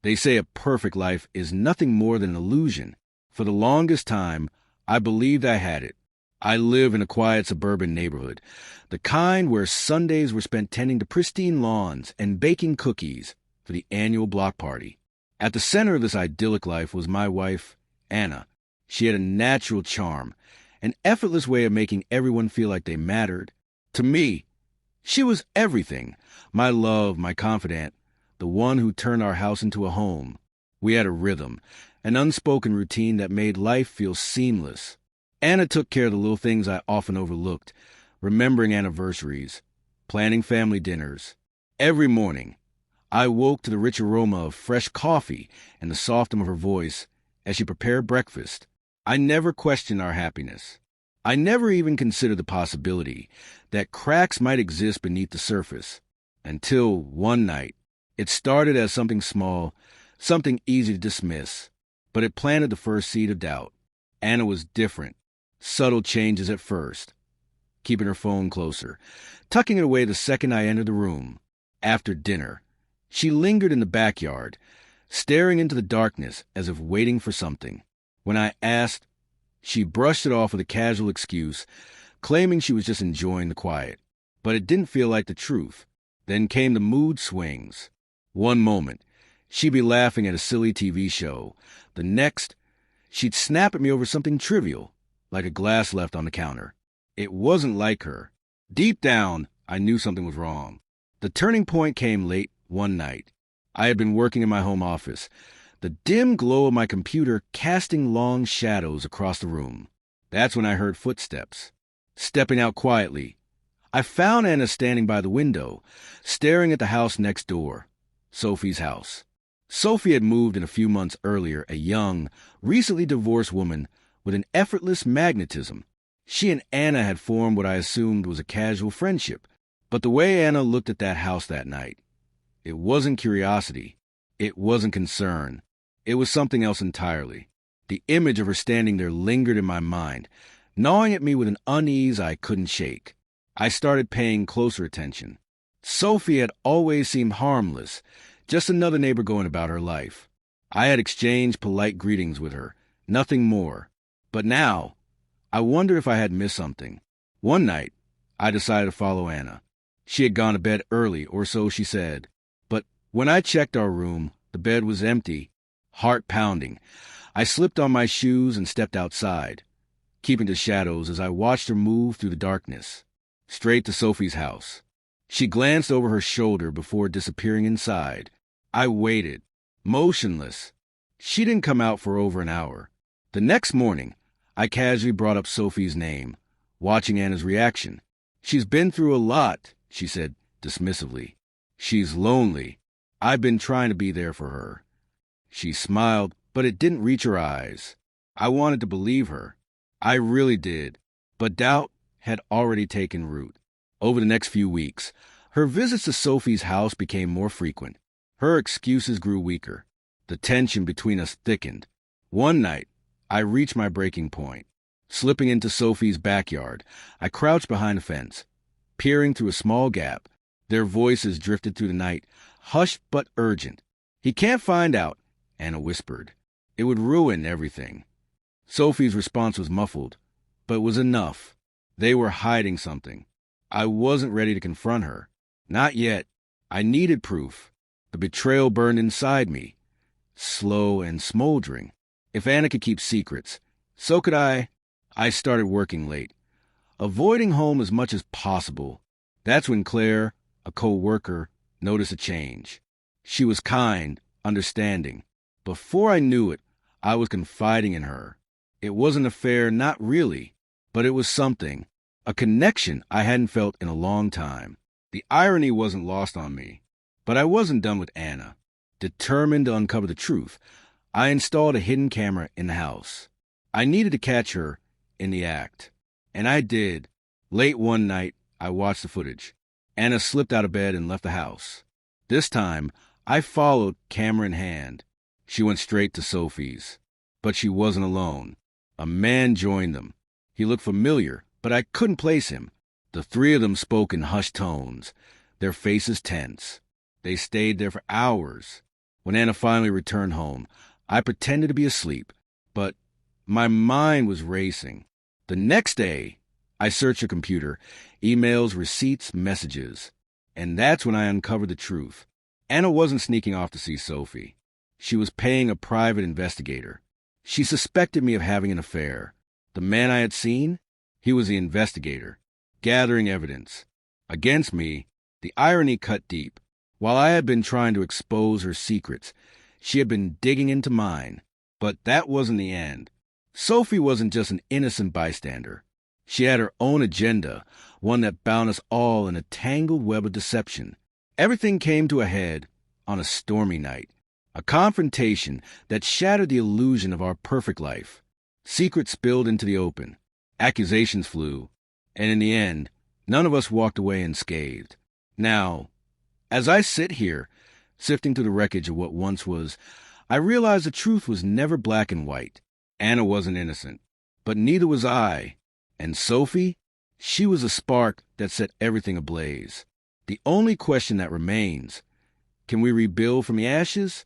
They say a perfect life is nothing more than an illusion. For the longest time, I believed I had it. I live in a quiet suburban neighborhood, the kind where Sundays were spent tending to pristine lawns and baking cookies for the annual block party. At the center of this idyllic life was my wife, Anna. She had a natural charm, an effortless way of making everyone feel like they mattered. To me, she was everything. My love, my confidant, the one who turned our house into a home. We had a rhythm, an unspoken routine that made life feel seamless. Anna took care of the little things I often overlooked, remembering anniversaries, planning family dinners. Every morning, I woke to the rich aroma of fresh coffee and the soft hum of her voice as she prepared breakfast. I never questioned our happiness. I never even considered the possibility that cracks might exist beneath the surface. Until one night, it started as something small, something easy to dismiss, but it planted the first seed of doubt. Anna was different. Subtle changes at first. Keeping her phone closer, tucking it away the second I entered the room. After dinner, she lingered in the backyard, staring into the darkness as if waiting for something. When I asked, she brushed it off with a casual excuse, claiming she was just enjoying the quiet. But it didn't feel like the truth. Then came the mood swings. One moment, she'd be laughing at a silly TV show. The next, she'd snap at me over something trivial, like a glass left on the counter. It wasn't like her. Deep down, I knew something was wrong. The turning point came late one night. I had been working in my home office, the dim glow of my computer casting long shadows across the room. That's when I heard footsteps. Stepping out quietly, I found Anna standing by the window, staring at the house next door, Sophie's house. Sophie had moved in a few months earlier, a young, recently divorced woman with an effortless magnetism. She and Anna had formed what I assumed was a casual friendship. But the way Anna looked at that house that night, it wasn't curiosity. It wasn't concern. It was something else entirely. The image of her standing there lingered in my mind, gnawing at me with an unease I couldn't shake. I started paying closer attention. Sophie had always seemed harmless, just another neighbor going about her life. I had exchanged polite greetings with her, nothing more. But now, I wondered if I had missed something. One night, I decided to follow Anna. She had gone to bed early, or so she said. But when I checked our room, the bed was empty, heart pounding. I slipped on my shoes and stepped outside, keeping to shadows as I watched her move through the darkness, straight to Sophie's house. She glanced over her shoulder before disappearing inside. I waited, motionless. She didn't come out for over an hour. The next morning, I casually brought up Sophie's name, watching Anna's reaction. "She's been through a lot," she said dismissively. "She's lonely. I've been trying to be there for her." She smiled, but it didn't reach her eyes. I wanted to believe her. I really did. But doubt had already taken root. Over the next few weeks, her visits to Sophie's house became more frequent. Her excuses grew weaker. The tension between us thickened. One night, I reached my breaking point. Slipping into Sophie's backyard, I crouched behind a fence, peering through a small gap. Their voices drifted through the night, hushed but urgent. "He can't find out," Anna whispered. "It would ruin everything." Sophie's response was muffled, but it was enough. They were hiding something. I wasn't ready to confront her. Not yet. I needed proof. The betrayal burned inside me, slow and smoldering. If Anna could keep secrets, so could I. I started working late, avoiding home as much as possible. That's when Claire, a co-worker, noticed a change. She was kind, understanding. Before I knew it, I was confiding in her. It was an affair, not really, but it was something, a connection I hadn't felt in a long time. The irony wasn't lost on me, but I wasn't done with Anna. Determined to uncover the truth, I installed a hidden camera in the house. I needed to catch her in the act, and I did. Late one night, I watched the footage. Anna slipped out of bed and left the house. This time, I followed, camera in hand. She went straight to Sophie's. But she wasn't alone. A man joined them. He looked familiar, but I couldn't place him. The three of them spoke in hushed tones, their faces tense. They stayed there for hours. When Anna finally returned home, I pretended to be asleep, but my mind was racing. The next day, I searched her computer, emails, receipts, messages. And that's when I uncovered the truth. Anna wasn't sneaking off to see Sophie. She was paying a private investigator. She suspected me of having an affair. The man I had seen? He was the investigator, gathering evidence. Against me, the irony cut deep. While I had been trying to expose her secrets, she had been digging into mine. But that wasn't the end. Sophie wasn't just an innocent bystander. She had her own agenda, one that bound us all in a tangled web of deception. Everything came to a head on a stormy night, a confrontation that shattered the illusion of our perfect life. Secrets spilled into the open, accusations flew, and in the end, none of us walked away unscathed. Now, as I sit here, sifting through the wreckage of what once was, I realize the truth was never black and white. Anna wasn't innocent, but neither was I. And Sophie? She was a spark that set everything ablaze. The only question that remains, can we rebuild from the ashes,